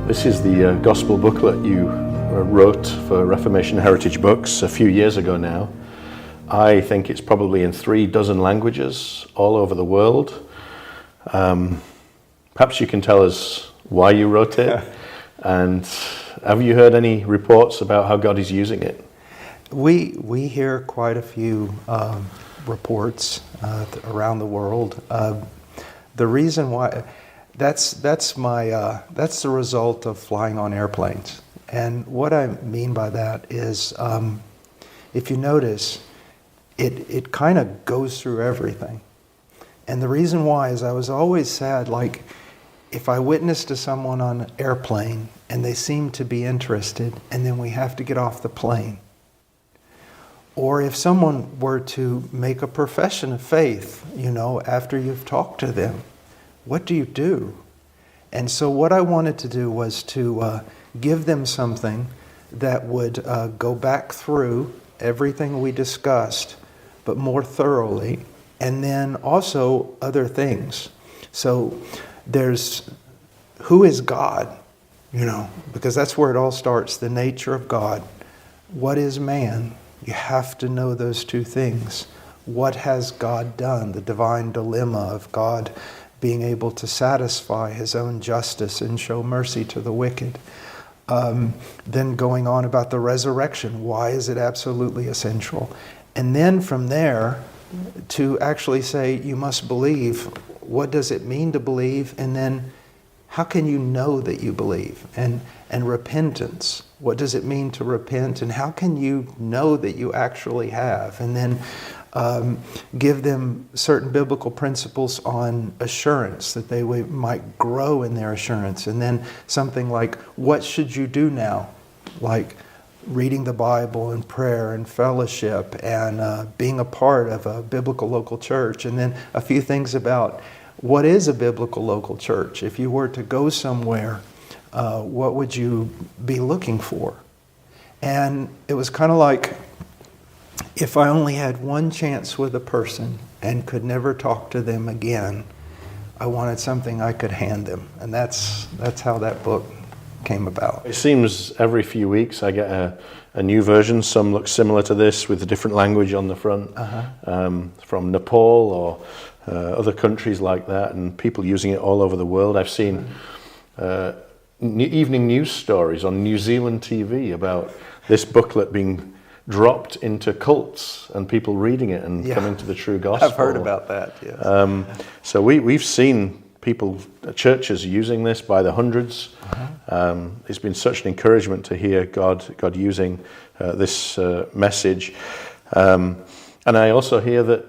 This is the gospel booklet you wrote for Reformation Heritage Books a few years ago now. I think it's probably in 36 languages all over the world. Perhaps you can tell us why you wrote it, and have you heard any reports about how God is using it? We hear quite a few reports around the world. The reason why that's the result of flying on airplanes. And what I mean by that is, if you notice, it kind of goes through everything. And the reason why is I was always sad, like if I witness to someone on an airplane and they seem to be interested, and then we have to get off the plane. Or if someone were to make a profession of faith, after you've talked to them, what do you do? And so what I wanted to do was to give them something that would go back through everything we discussed, but more thoroughly, and then also other things. So there's who is God, because that's where it all starts, the nature of God. What is man? You have to know those two things. What has God done? The divine dilemma of God being able to satisfy his own justice and show mercy to the wicked. Then going on about the resurrection. Why is it absolutely essential? And then from there to actually say you must believe. What does it mean to believe? And then how can you know that you believe? And repentance. What does it mean to repent? And how can you know that you actually have? And then give them certain biblical principles on assurance, that they might grow in their assurance. And then something like, what should you do now? Like reading the Bible and prayer and fellowship and being a part of a biblical local church. And then a few things about what is a biblical local church. If you were to go somewhere, what would you be looking for? And it was kind of like, if I only had one chance with a person and could never talk to them again, I wanted something I could hand them. And that's how that book came about. It seems every few weeks I get a new version. Some look similar to this with a different language on the front, from Nepal or other countries like that, and people using it all over the world. I've seen evening news stories on New Zealand TV about this booklet being dropped into cults and people reading it and coming to the true gospel. I've heard about that, yes. So we've seen people, churches using this by the hundreds. It's been such an encouragement to hear God using this message. And I also hear that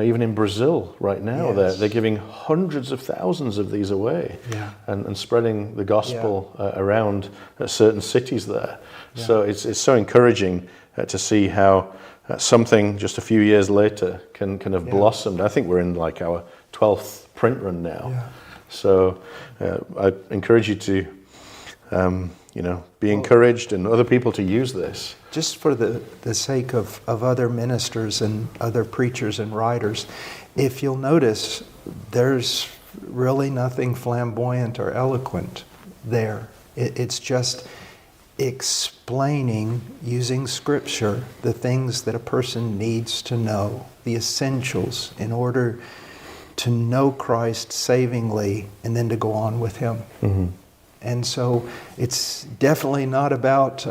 even in Brazil right now, they're giving hundreds of thousands of these away and spreading the gospel around certain cities there. Yeah. So it's so encouraging to see how something just a few years later can have blossomed. I think we're in like our 12th print run now. Yeah. So I encourage you to be encouraged and other people to use this. Just for the sake of other ministers and other preachers and writers, if you'll notice, there's really nothing flamboyant or eloquent there. It's just explaining, using Scripture, the things that a person needs to know, the essentials in order to know Christ savingly and then to go on with Him. Mm-hmm. And so it's definitely not about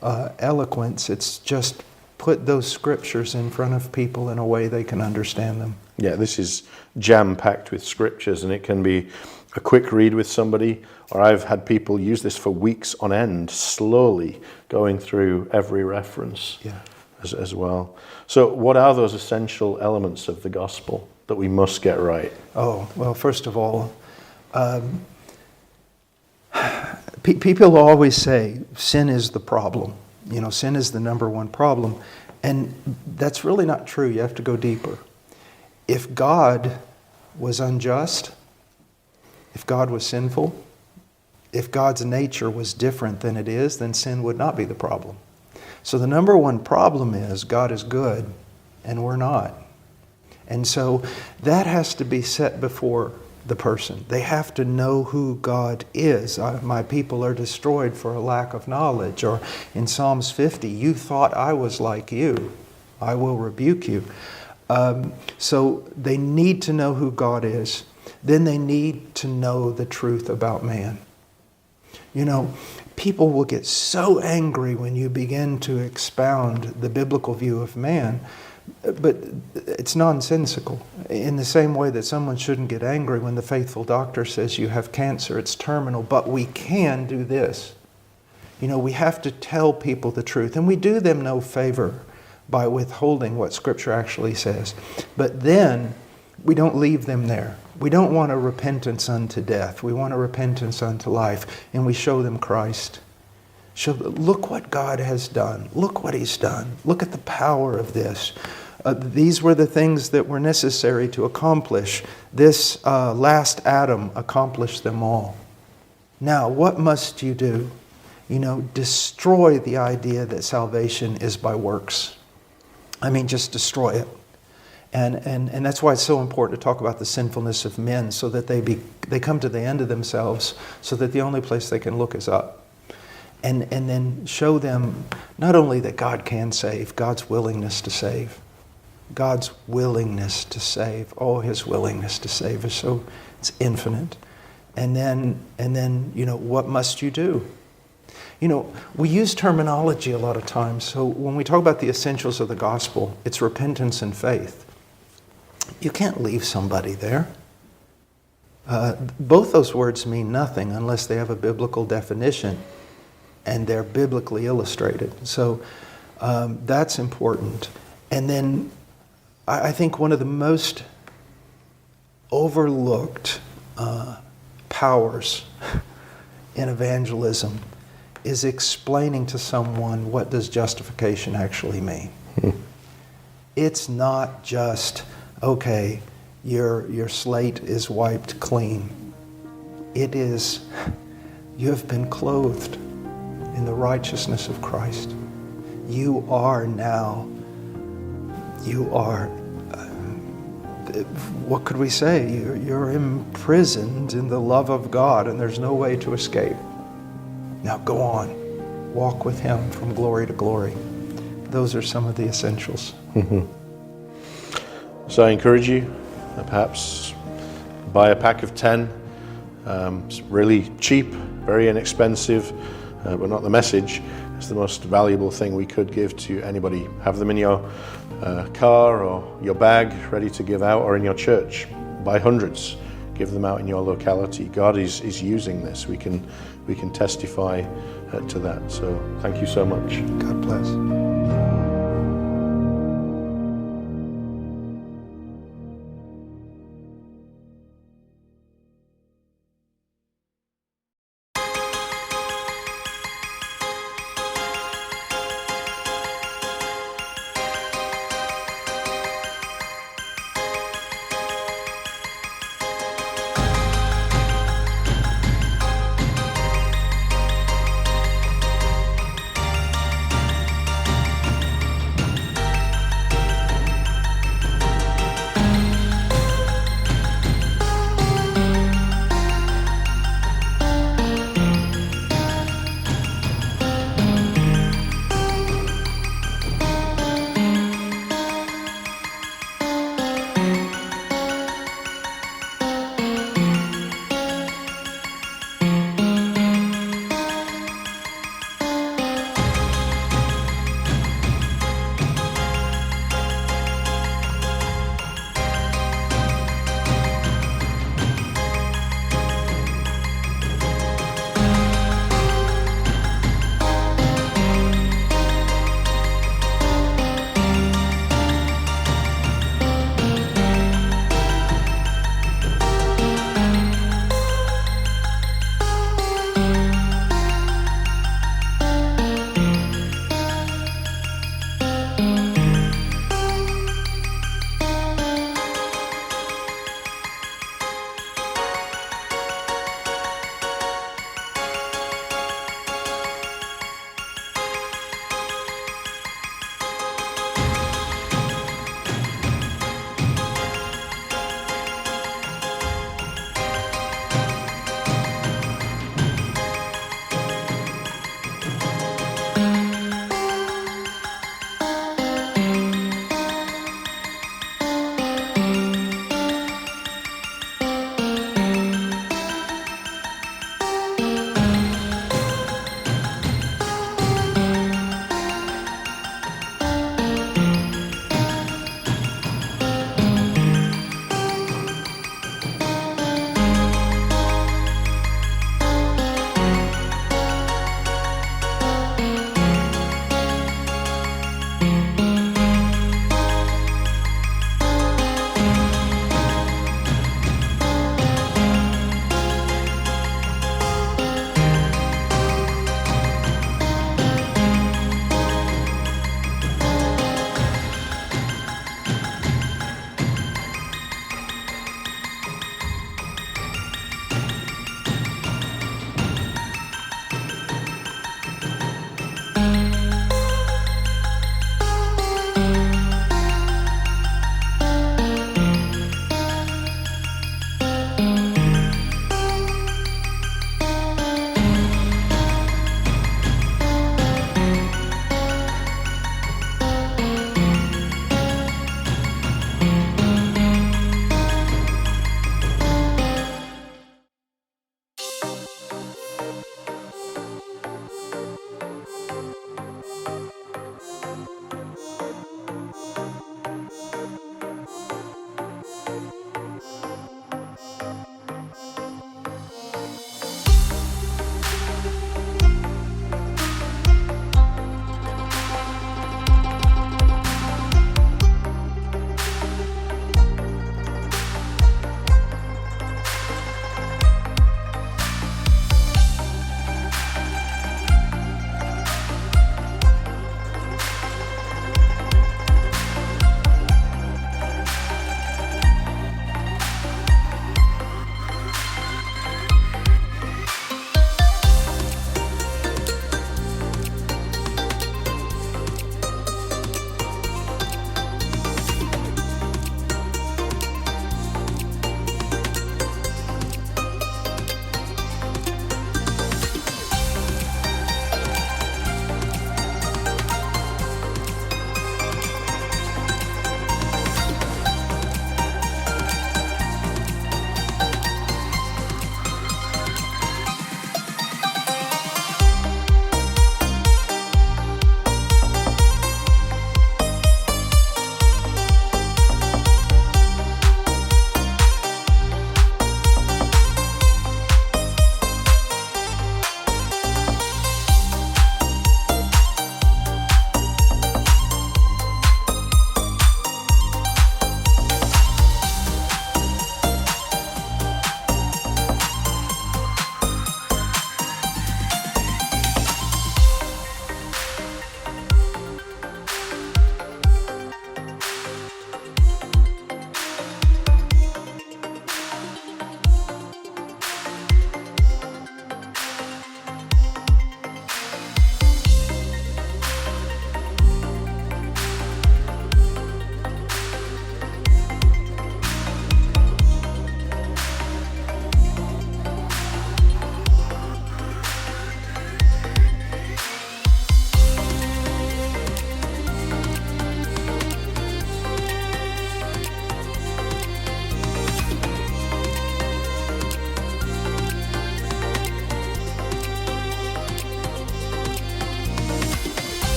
eloquence. It's just put those Scriptures in front of people in a way they can understand them. Yeah, this is jam-packed with Scriptures, and it can be a quick read with somebody, or I've had people use this for weeks on end, slowly going through every reference as well. So what are those essential elements of the gospel that we must get right? Oh, well, first of all, people always say sin is the problem. Sin is the number one problem. And that's really not true. You have to go deeper. If God was unjust, if God was sinful, if God's nature was different than it is, then sin would not be the problem. So the number one problem is God is good and we're not. And so that has to be set before the person. They have to know who God is. My people are destroyed for a lack of knowledge. Or in Psalms 50, you thought I was like you. I will rebuke you. So they need to know who God is. Then they need to know the truth about man. You know, people will get so angry when you begin to expound the biblical view of man, but it's nonsensical. In the same way that someone shouldn't get angry when the faithful doctor says you have cancer, it's terminal, but we can do this. You know, we have to tell people the truth, and we do them no favor by withholding what Scripture actually says. But then we don't leave them there. We don't want a repentance unto death. We want a repentance unto life, and we show them Christ. Look what God has done. Look what He's done. Look at the power of this. These were the things that were necessary to accomplish. This last Adam accomplished them all. Now, what must you do? You know, destroy the idea that salvation is by works. I mean, just destroy it. And that's why it's so important to talk about the sinfulness of men, so that they come to the end of themselves, so that the only place they can look is up. And then show them not only that God can save, God's willingness to save. God's willingness to save. Oh, His willingness to save is so, it's infinite. And then, you know, what must you do? You know, we use terminology a lot of times. So when we talk about the essentials of the gospel, it's repentance and faith. You can't leave somebody there. Both those words mean nothing unless they have a biblical definition and they're biblically illustrated. So that's important. And then I think one of the most overlooked powers in evangelism is explaining to someone, what does justification actually mean? It's not just, okay, your slate is wiped clean. It is, you have been clothed in the righteousness of Christ. You are now, what could we say? You're imprisoned in the love of God, and there's no way to escape. Now go on, walk with Him from glory to glory. Those are some of the essentials. So I encourage you, perhaps buy a pack of 10. It's really cheap, very inexpensive, but not the message. It's the most valuable thing we could give to anybody. Have them in your car or your bag, ready to give out, or in your church. Buy hundreds, give them out in your locality. God is using this. We can testify to that. So thank you so much. God bless.